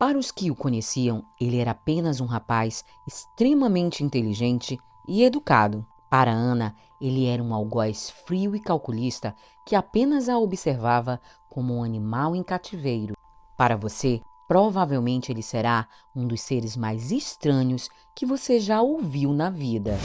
Para os que o conheciam, ele era apenas um rapaz extremamente inteligente e educado. Para Ana, ele era um algoz frio e calculista que apenas a observava como um animal em cativeiro. Para você, provavelmente ele será um dos seres mais estranhos que você já ouviu na vida.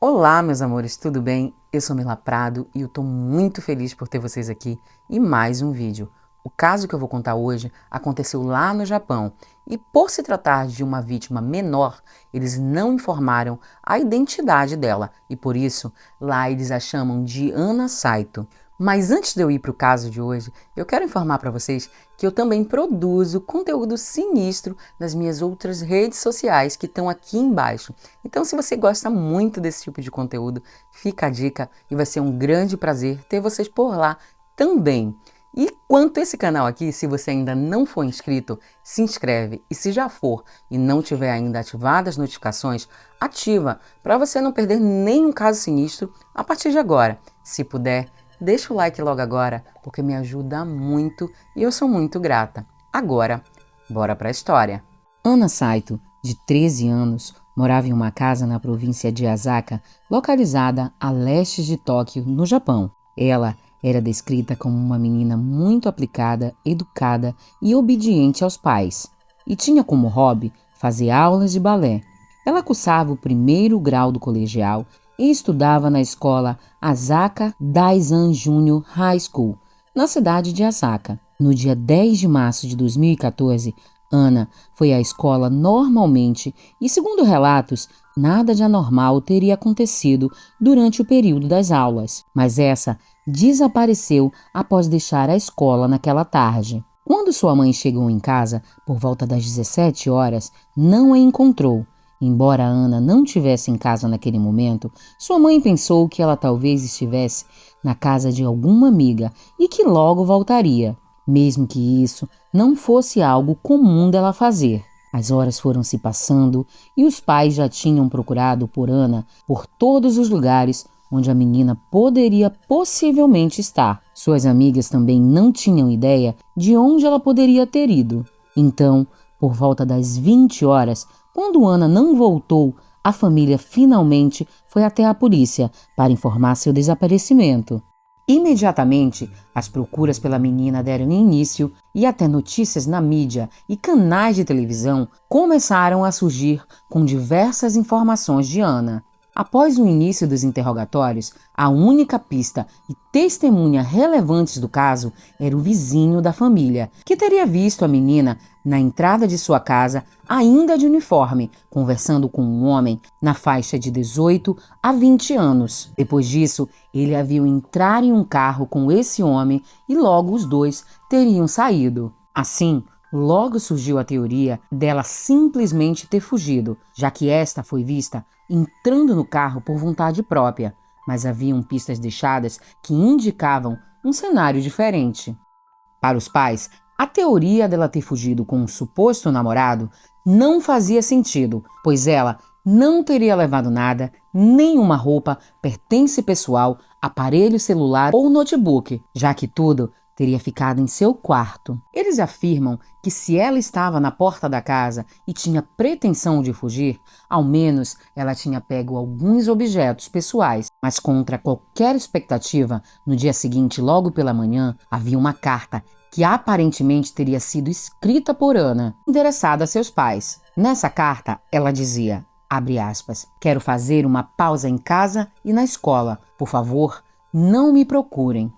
Olá, meus amores, tudo bem? Eu sou Mila Prado e eu tô muito feliz por ter vocês aqui em mais um vídeo. O caso que eu vou contar hoje aconteceu lá no Japão e, por se tratar de uma vítima menor, eles não informaram a identidade dela e, por isso, lá eles a chamam de Ana Saito. Mas antes de eu ir para o caso de hoje, eu quero informar para vocês que eu também produzo conteúdo sinistro nas minhas outras redes sociais que estão aqui embaixo. Então, se você gosta muito desse tipo de conteúdo, fica a dica e vai ser um grande prazer ter vocês por lá também. E quanto a esse canal aqui, se você ainda não for inscrito, se inscreve. E se já for e não tiver ainda ativado as notificações, ativa para você não perder nenhum caso sinistro a partir de agora. Se puder, deixa o like logo agora, porque me ajuda muito e eu sou muito grata. Agora, bora para a história. Ana Saito, de 13 anos, morava em uma casa na província de Asaka, localizada a leste de Tóquio, no Japão. Ela era descrita como uma menina muito aplicada, educada e obediente aos pais, e tinha como hobby fazer aulas de balé. Ela cursava o primeiro grau do colegial e estudava na escola Asaka Daizan Junior High School, na cidade de Asaka. No dia 10 de março de 2014, Ana foi à escola normalmente e, segundo relatos, nada de anormal teria acontecido durante o período das aulas, mas essa desapareceu após deixar a escola naquela tarde. Quando sua mãe chegou em casa, por volta das 17 horas, não a encontrou. Embora Ana não estivesse em casa naquele momento, sua mãe pensou que ela talvez estivesse na casa de alguma amiga e que logo voltaria, mesmo que isso não fosse algo comum dela fazer. As horas foram se passando e os pais já tinham procurado por Ana por todos os lugares onde a menina poderia possivelmente estar. Suas amigas também não tinham ideia de onde ela poderia ter ido. Então, por volta das 20 horas, quando Ana não voltou, a família finalmente foi até a polícia para informar seu desaparecimento. Imediatamente, as procuras pela menina deram início e até notícias na mídia e canais de televisão começaram a surgir com diversas informações de Ana. Após o início dos interrogatórios, a única pista e testemunha relevantes do caso era o vizinho da família, que teria visto a menina na entrada de sua casa, ainda de uniforme, conversando com um homem na faixa de 18 a 20 anos. Depois disso, ele a viu entrar em um carro com esse homem e logo os dois teriam saído. Assim, logo surgiu a teoria dela simplesmente ter fugido, já que esta foi vista entrando no carro por vontade própria, mas haviam pistas deixadas que indicavam um cenário diferente. Para os pais, a teoria dela ter fugido com um suposto namorado não fazia sentido, pois ela não teria levado nada, nenhuma roupa, pertence pessoal, aparelho celular ou notebook, já que tudo teria ficado em seu quarto. Eles afirmam que se ela estava na porta da casa e tinha pretensão de fugir, ao menos ela tinha pego alguns objetos pessoais. Mas contra qualquer expectativa, no dia seguinte, logo pela manhã, havia uma carta que aparentemente teria sido escrita por Ana, endereçada a seus pais. Nessa carta, ela dizia, abre aspas, quero fazer uma pausa em casa e na escola. Por favor, não me procurem.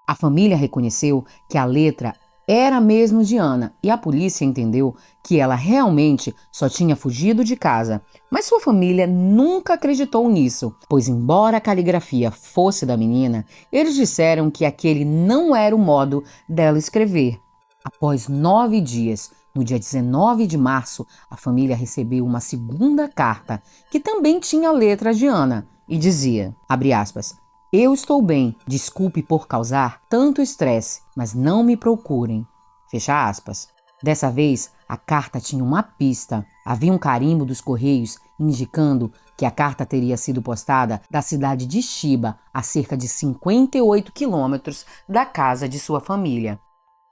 A família reconheceu que a letra era mesmo de Ana e a polícia entendeu que ela realmente só tinha fugido de casa. Mas sua família nunca acreditou nisso, pois embora a caligrafia fosse da menina, eles disseram que aquele não era o modo dela escrever. Após 9 dias, no dia 19 de março, a família recebeu uma segunda carta, que também tinha a letra de Ana, e dizia, abre aspas, eu estou bem, desculpe por causar tanto estresse, mas não me procurem. Fecha aspas. Dessa vez, a carta tinha uma pista. Havia um carimbo dos Correios indicando que a carta teria sido postada da cidade de Chiba, a cerca de 58 quilômetros da casa de sua família.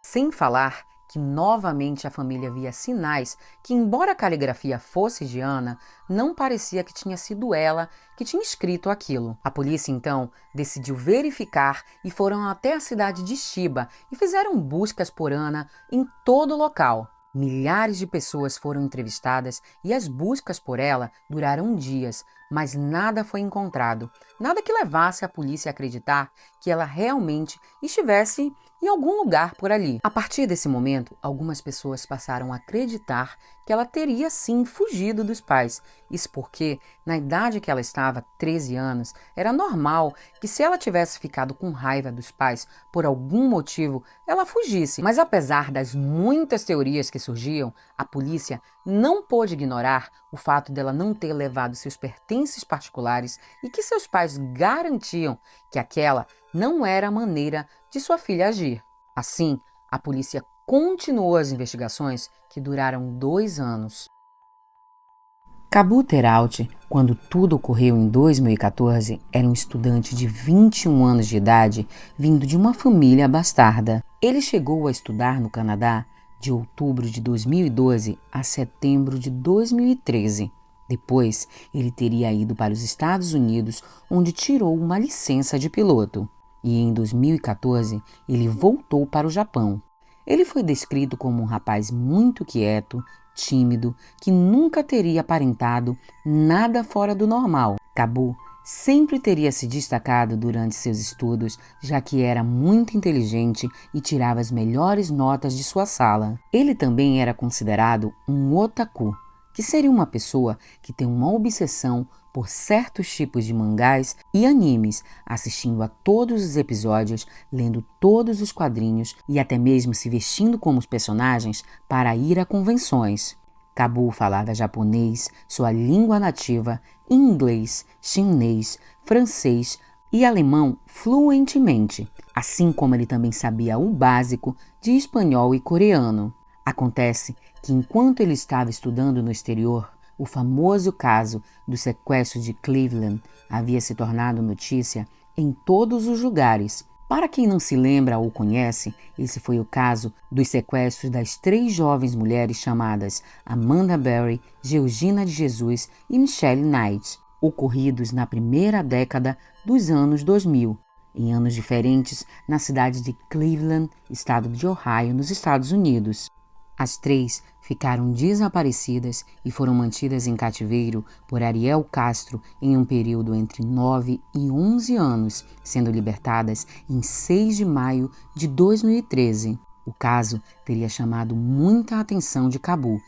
Sem falar que novamente a família via sinais que, embora a caligrafia fosse de Ana, não parecia que tinha sido ela que tinha escrito aquilo. A polícia, então, decidiu verificar e foram até a cidade de Chiba e fizeram buscas por Ana em todo o local. Milhares de pessoas foram entrevistadas e as buscas por ela duraram dias, mas nada foi encontrado. Nada que levasse a polícia a acreditar que ela realmente estivesse em algum lugar por ali. A partir desse momento, algumas pessoas passaram a acreditar que ela teria sim fugido dos pais. Isso porque, na idade que ela estava, 13 anos, era normal que se ela tivesse ficado com raiva dos pais por algum motivo, ela fugisse. Mas apesar das muitas teorias que surgiam, a polícia não pôde ignorar o fato dela não ter levado seus pertences particulares e que seus pais garantiam que aquela não era a maneira de sua filha agir. Assim, a polícia continuou as investigações que duraram 2 anos. Kabu Teralt, quando tudo ocorreu em 2014, era um estudante de 21 anos de idade, vindo de uma família bastarda. Ele chegou a estudar no Canadá de outubro de 2012 a setembro de 2013. Depois, ele teria ido para os Estados Unidos, onde tirou uma licença de piloto. E em 2014, ele voltou para o Japão. Ele foi descrito como um rapaz muito quieto, tímido, que nunca teria aparentado nada fora do normal. Kabu sempre teria se destacado durante seus estudos, já que era muito inteligente e tirava as melhores notas de sua sala. Ele também era considerado um otaku, que seria uma pessoa que tem uma obsessão por certos tipos de mangás e animes, assistindo a todos os episódios, lendo todos os quadrinhos e até mesmo se vestindo como os personagens para ir a convenções. Kabu falava japonês, sua língua nativa, inglês, chinês, francês e alemão fluentemente, assim como ele também sabia o básico de espanhol e coreano. Acontece que enquanto ele estava estudando no exterior, o famoso caso do sequestro de Cleveland havia se tornado notícia em todos os lugares. Para quem não se lembra ou conhece, esse foi o caso dos sequestros das 3 jovens mulheres chamadas Amanda Berry, Georgina de Jesus e Michelle Knight, ocorridos na primeira década dos anos 2000, em anos diferentes na cidade de Cleveland, estado de Ohio, nos Estados Unidos. As 3 ficaram desaparecidas e foram mantidas em cativeiro por Ariel Castro em um período entre 9 e 11 anos, sendo libertadas em 6 de maio de 2013. O caso teria chamado muita atenção de Kabu,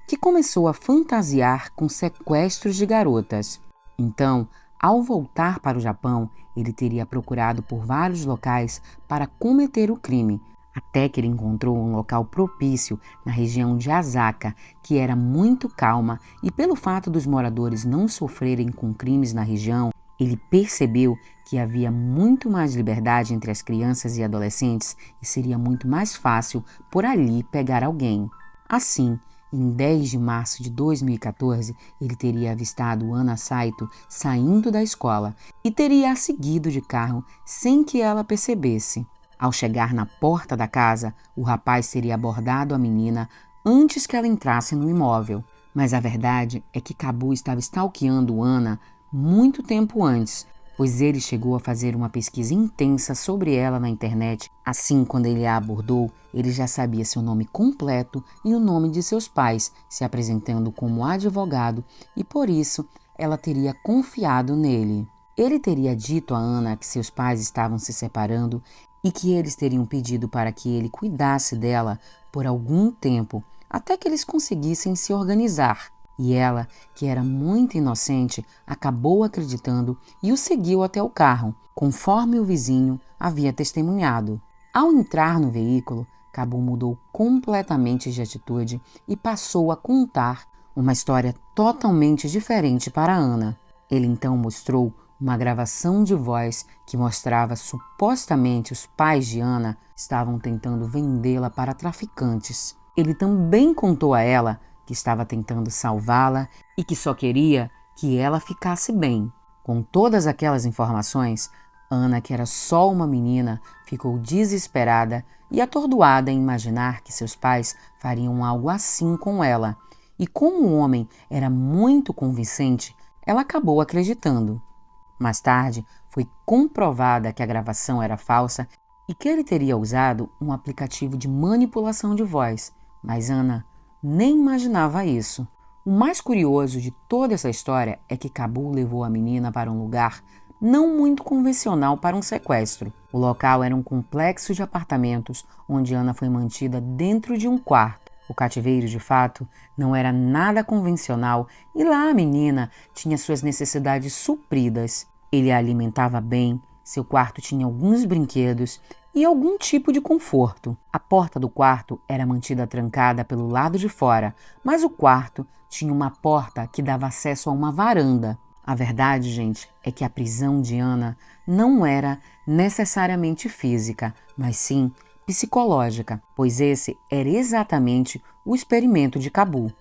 que começou a fantasiar com sequestros de garotas. Então, ao voltar para o Japão, ele teria procurado por vários locais para cometer o crime, até que ele encontrou um local propício na região de Asaka, que era muito calma, e pelo fato dos moradores não sofrerem com crimes na região, ele percebeu que havia muito mais liberdade entre as crianças e adolescentes e seria muito mais fácil por ali pegar alguém. Assim, em 10 de março de 2014, ele teria avistado Ana Saito saindo da escola e teria a seguido de carro sem que ela percebesse. Ao chegar na porta da casa, o rapaz teria abordado a menina antes que ela entrasse no imóvel. Mas a verdade é que Kabu estava stalkeando Ana muito tempo antes, pois ele chegou a fazer uma pesquisa intensa sobre ela na internet. Assim, quando ele a abordou, ele já sabia seu nome completo e o nome de seus pais, se apresentando como advogado, e por isso ela teria confiado nele. Ele teria dito a Ana que seus pais estavam se separando e que eles teriam pedido para que ele cuidasse dela por algum tempo, até que eles conseguissem se organizar. E ela, que era muito inocente, acabou acreditando e o seguiu até o carro, conforme o vizinho havia testemunhado. Ao entrar no veículo, Kabu mudou completamente de atitude e passou a contar uma história totalmente diferente para Ana. Ele então mostrou uma gravação de voz que mostrava supostamente os pais de Ana estavam tentando vendê-la para traficantes. Ele também contou a ela que estava tentando salvá-la e que só queria que ela ficasse bem. Com todas aquelas informações, Ana, que era só uma menina, ficou desesperada e atordoada em imaginar que seus pais fariam algo assim com ela. E como o homem era muito convincente, ela acabou acreditando. Mais tarde, foi comprovada que a gravação era falsa e que ele teria usado um aplicativo de manipulação de voz, mas Ana nem imaginava isso. O mais curioso de toda essa história é que Cabo levou a menina para um lugar não muito convencional para um sequestro. O local era um complexo de apartamentos onde Ana foi mantida dentro de um quarto. O cativeiro, de fato, não era nada convencional e lá a menina tinha suas necessidades supridas. Ele a alimentava bem, seu quarto tinha alguns brinquedos e algum tipo de conforto. A porta do quarto era mantida trancada pelo lado de fora, mas o quarto tinha uma porta que dava acesso a uma varanda. A verdade, gente, é que a prisão de Ana não era necessariamente física, mas sim psicológica, pois esse era exatamente o experimento de Cabo.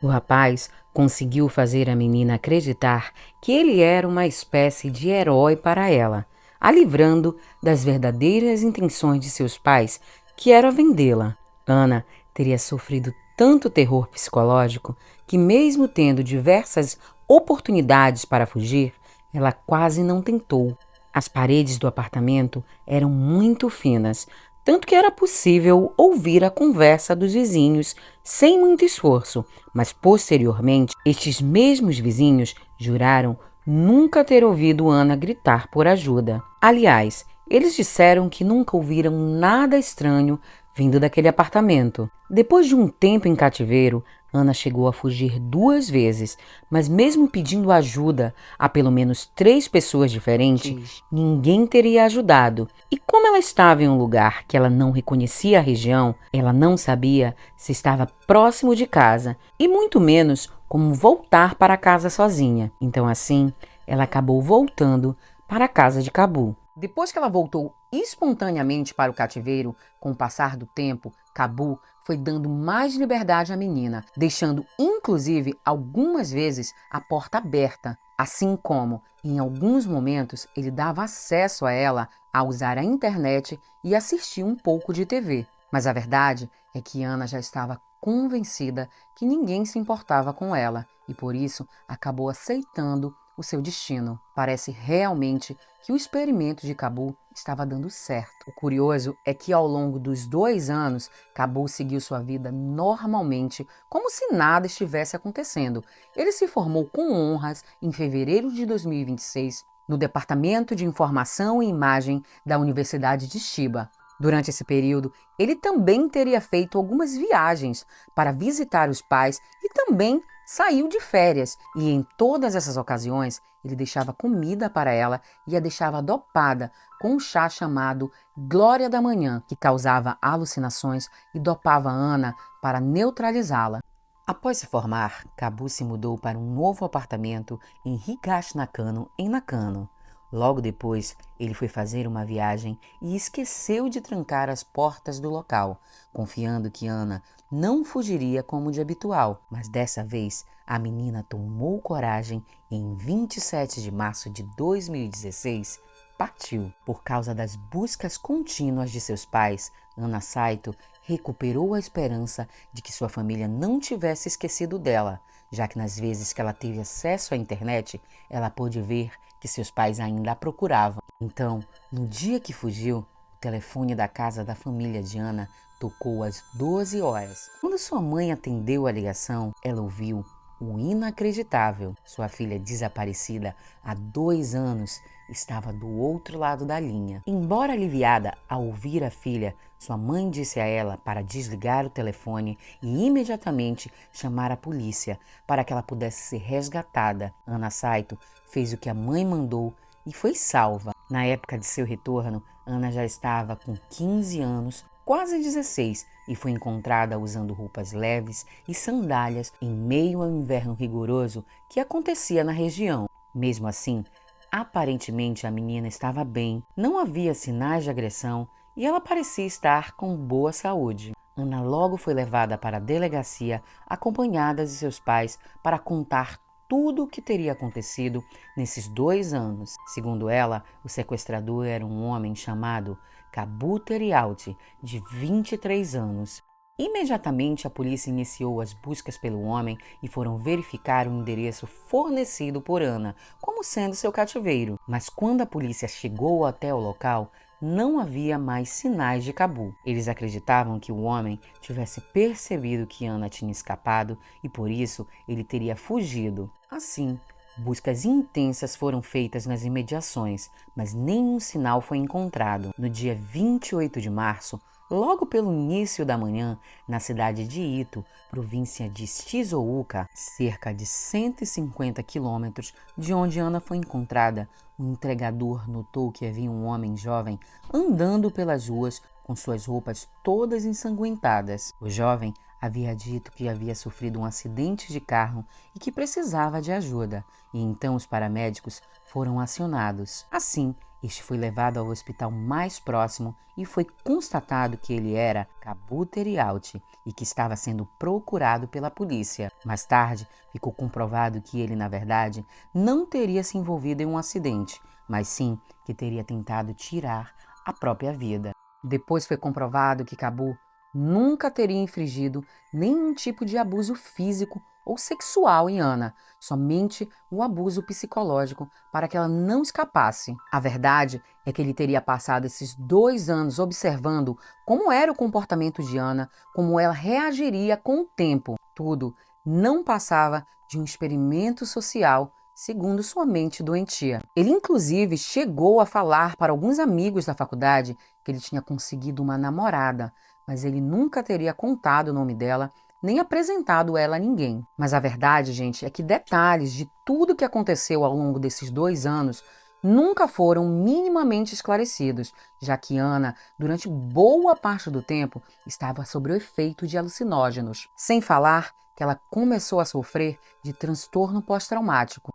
O rapaz conseguiu fazer a menina acreditar que ele era uma espécie de herói para ela, a livrando das verdadeiras intenções de seus pais, que era vendê-la. Ana teria sofrido tanto terror psicológico que, mesmo tendo diversas oportunidades para fugir, ela quase não tentou. As paredes do apartamento eram muito finas, tanto que era possível ouvir a conversa dos vizinhos sem muito esforço, mas posteriormente estes mesmos vizinhos juraram nunca ter ouvido Ana gritar por ajuda. Aliás, eles disseram que nunca ouviram nada estranho vindo daquele apartamento. Depois de um tempo em cativeiro, Ana chegou a fugir 2 vezes, mas mesmo pedindo ajuda a pelo menos 3 pessoas diferentes, ninguém teria ajudado. E como ela estava em um lugar que ela não reconhecia a região, ela não sabia se estava próximo de casa e muito menos como voltar para casa sozinha. Então assim, ela acabou voltando para a casa de Cabo. Depois que ela voltou espontaneamente para o cativeiro, com o passar do tempo, Cabo foi dando mais liberdade à menina, deixando inclusive algumas vezes a porta aberta, assim como, em alguns momentos, ele dava acesso a ela a usar a internet e assistir um pouco de TV. Mas a verdade é que Ana já estava convencida que ninguém se importava com ela e por isso acabou aceitando o seu destino. Parece realmente que o experimento de Cabo estava dando certo. O curioso é que ao longo dos 2 anos, Cabo seguiu sua vida normalmente, como se nada estivesse acontecendo. Ele se formou com honras em fevereiro de 2026 no Departamento de Informação e Imagem da Universidade de Chiba. Durante esse período, ele também teria feito algumas viagens para visitar os pais e também saiu de férias. E em todas essas ocasiões, ele deixava comida para ela e a deixava dopada com um chá chamado Glória da Manhã, que causava alucinações e dopava Ana para neutralizá-la. Após se formar, Cabo se mudou para um novo apartamento em Higashi Nakano, em Nakano. Logo depois, ele foi fazer uma viagem e esqueceu de trancar as portas do local, confiando que Ana não fugiria como de habitual. Mas dessa vez, a menina tomou coragem e em 27 de março de 2016, partiu. Por causa das buscas contínuas de seus pais, Ana Saito recuperou a esperança de que sua família não tivesse esquecido dela, já que nas vezes que ela teve acesso à internet, ela pôde ver que seus pais ainda a procuravam. Então, no dia que fugiu, o telefone da casa da família de Ana tocou às 12 horas. Quando sua mãe atendeu a ligação, ela ouviu o inacreditável. Sua filha, desaparecida há 2 anos, estava do outro lado da linha. Embora aliviada ao ouvir a filha, sua mãe disse a ela para desligar o telefone e imediatamente chamar a polícia para que ela pudesse ser resgatada. Ana Saito fez o que a mãe mandou e foi salva. Na época de seu retorno, Ana já estava com 15 anos, quase 16, e foi encontrada usando roupas leves e sandálias em meio ao inverno rigoroso que acontecia na região. Mesmo assim, aparentemente a menina estava bem, não havia sinais de agressão e ela parecia estar com boa saúde. Ana logo foi levada para a delegacia, acompanhada de seus pais, para contar tudo o que teria acontecido nesses 2 anos. Segundo ela, o sequestrador era um homem chamado Kabu Terialti, de 23 anos. Imediatamente a polícia iniciou as buscas pelo homem e foram verificar o endereço fornecido por Ana, como sendo seu cativeiro. Mas quando a polícia chegou até o local, não havia mais sinais de Kabu. Eles acreditavam que o homem tivesse percebido que Ana tinha escapado e por isso ele teria fugido. Assim, buscas intensas foram feitas nas imediações, mas nenhum sinal foi encontrado. No dia 28 de março, logo pelo início da manhã, na cidade de Ito, província de Shizuoka, cerca de 150 quilômetros de onde Ana foi encontrada, o entregador notou que havia um homem jovem andando pelas ruas com suas roupas todas ensanguentadas. O jovem havia dito que havia sofrido um acidente de carro e que precisava de ajuda, e então os paramédicos foram acionados. Assim, este foi levado ao hospital mais próximo e foi constatado que ele era Kabu Terialti e que estava sendo procurado pela polícia. Mais tarde, ficou comprovado que ele, na verdade, não teria se envolvido em um acidente, mas sim que teria tentado tirar a própria vida. Depois foi comprovado que Kabu nunca teria infligido nenhum tipo de abuso físico ou sexual em Ana, somente o abuso psicológico para que ela não escapasse. A verdade é que ele teria passado esses 2 anos observando como era o comportamento de Ana, como ela reagiria com o tempo. Tudo não passava de um experimento social, segundo sua mente doentia. Ele inclusive chegou a falar para alguns amigos da faculdade que ele tinha conseguido uma namorada, mas ele nunca teria contado o nome dela nem apresentado ela a ninguém. Mas a verdade, gente, é que detalhes de tudo que aconteceu ao longo desses 2 anos nunca foram minimamente esclarecidos, já que Ana, durante boa parte do tempo, estava sob o efeito de alucinógenos. Sem falar que ela começou a sofrer de transtorno pós-traumático.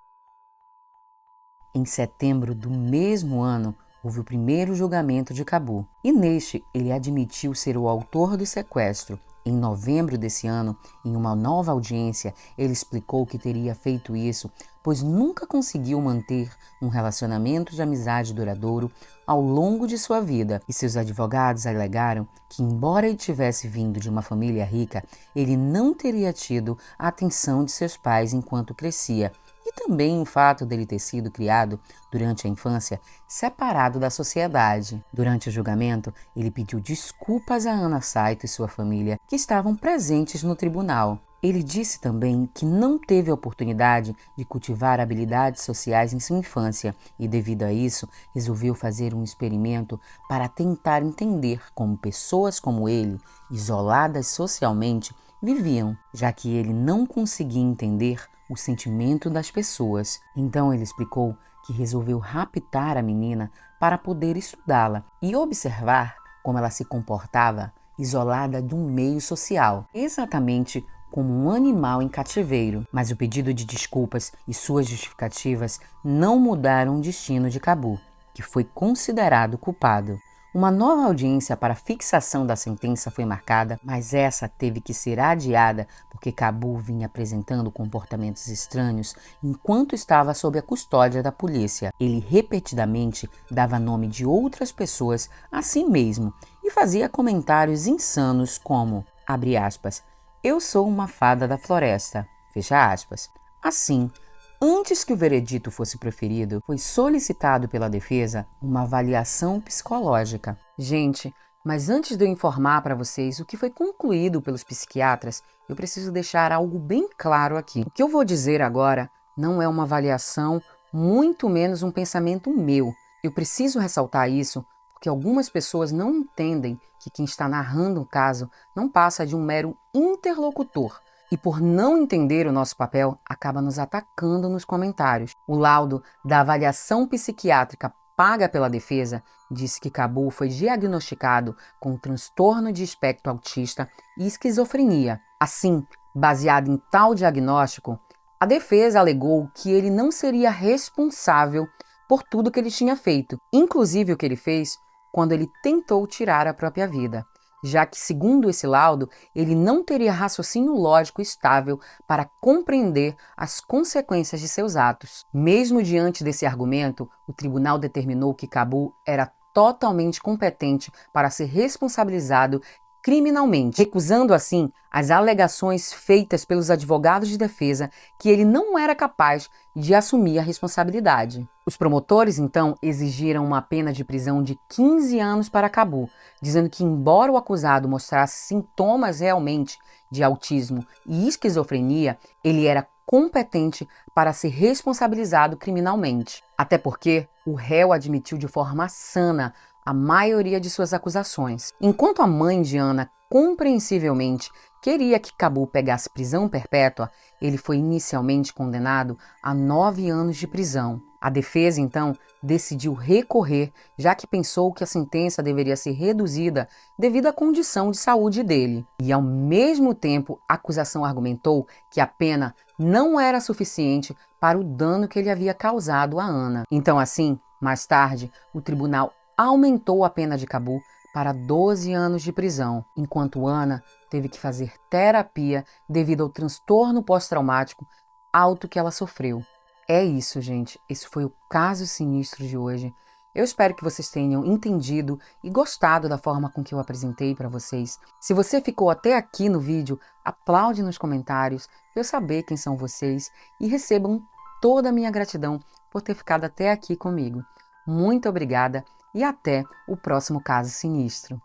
Em setembro do mesmo ano, houve o primeiro julgamento de Kabu, e neste ele admitiu ser o autor do sequestro. Em novembro desse ano, em uma nova audiência, ele explicou que teria feito isso pois nunca conseguiu manter um relacionamento de amizade duradouro ao longo de sua vida, e seus advogados alegaram que, embora ele tivesse vindo de uma família rica, ele não teria tido a atenção de seus pais enquanto crescia, e também o fato dele ter sido criado, durante a infância, separado da sociedade. Durante o julgamento, ele pediu desculpas a Ana Saito e sua família, que estavam presentes no tribunal. Ele disse também que não teve a oportunidade de cultivar habilidades sociais em sua infância e, devido a isso, resolveu fazer um experimento para tentar entender como pessoas como ele, isoladas socialmente, viviam, já que ele não conseguia entender o sentimento das pessoas. Então ele explicou que resolveu raptar a menina para poder estudá-la e observar como ela se comportava isolada de um meio social, exatamente como um animal em cativeiro. Mas o pedido de desculpas e suas justificativas não mudaram o destino de Kabu, que foi considerado culpado. Uma nova audiência para fixação da sentença foi marcada, mas essa teve que ser adiada porque Kabu vinha apresentando comportamentos estranhos enquanto estava sob a custódia da polícia. Ele repetidamente dava nome de outras pessoas a si mesmo e fazia comentários insanos como, abre aspas, "Eu sou uma fada da floresta", fecha aspas. Assim, antes que o veredito fosse proferido, foi solicitado pela defesa uma avaliação psicológica. Gente, mas antes de eu informar para vocês o que foi concluído pelos psiquiatras, eu preciso deixar algo bem claro aqui. O que eu vou dizer agora não é uma avaliação, muito menos um pensamento meu. Eu preciso ressaltar isso porque algumas pessoas não entendem que quem está narrando o caso não passa de um mero interlocutor. E por não entender o nosso papel, acaba nos atacando nos comentários. O laudo da avaliação psiquiátrica paga pela defesa diz que Kabu foi diagnosticado com transtorno de espectro autista e esquizofrenia. Assim, baseado em tal diagnóstico, a defesa alegou que ele não seria responsável por tudo que ele tinha feito, inclusive o que ele fez quando ele tentou tirar a própria vida. já que, segundo esse laudo, ele não teria raciocínio lógico estável para compreender as consequências de seus atos. Mesmo diante desse argumento, o tribunal determinou que Cabu era totalmente competente para ser responsabilizado criminalmente, recusando assim as alegações feitas pelos advogados de defesa que ele não era capaz de assumir a responsabilidade. Os promotores, então, exigiram uma pena de prisão de 15 anos para Cabu, dizendo que, embora o acusado mostrasse sintomas realmente de autismo e esquizofrenia, ele era competente para ser responsabilizado criminalmente. Até porque o réu admitiu de forma sana a maioria de suas acusações. Enquanto a mãe de Ana compreensivelmente queria que Cabu pegasse prisão perpétua, ele foi inicialmente condenado a 9 anos de prisão. A defesa, então, decidiu recorrer, já que pensou que a sentença deveria ser reduzida devido à condição de saúde dele. E, ao mesmo tempo, a acusação argumentou que a pena não era suficiente para o dano que ele havia causado a Ana. Então, assim, mais tarde, o tribunal aumentou a pena de Cabu para 12 anos de prisão, enquanto Ana teve que fazer terapia devido ao transtorno pós-traumático alto que ela sofreu. É isso, gente. Esse foi o caso sinistro de hoje. Eu espero que vocês tenham entendido e gostado da forma com que eu apresentei para vocês. Se você ficou até aqui no vídeo, aplaude nos comentários para eu saber quem são vocês e recebam toda a minha gratidão por ter ficado até aqui comigo. Muito obrigada e até o próximo caso sinistro.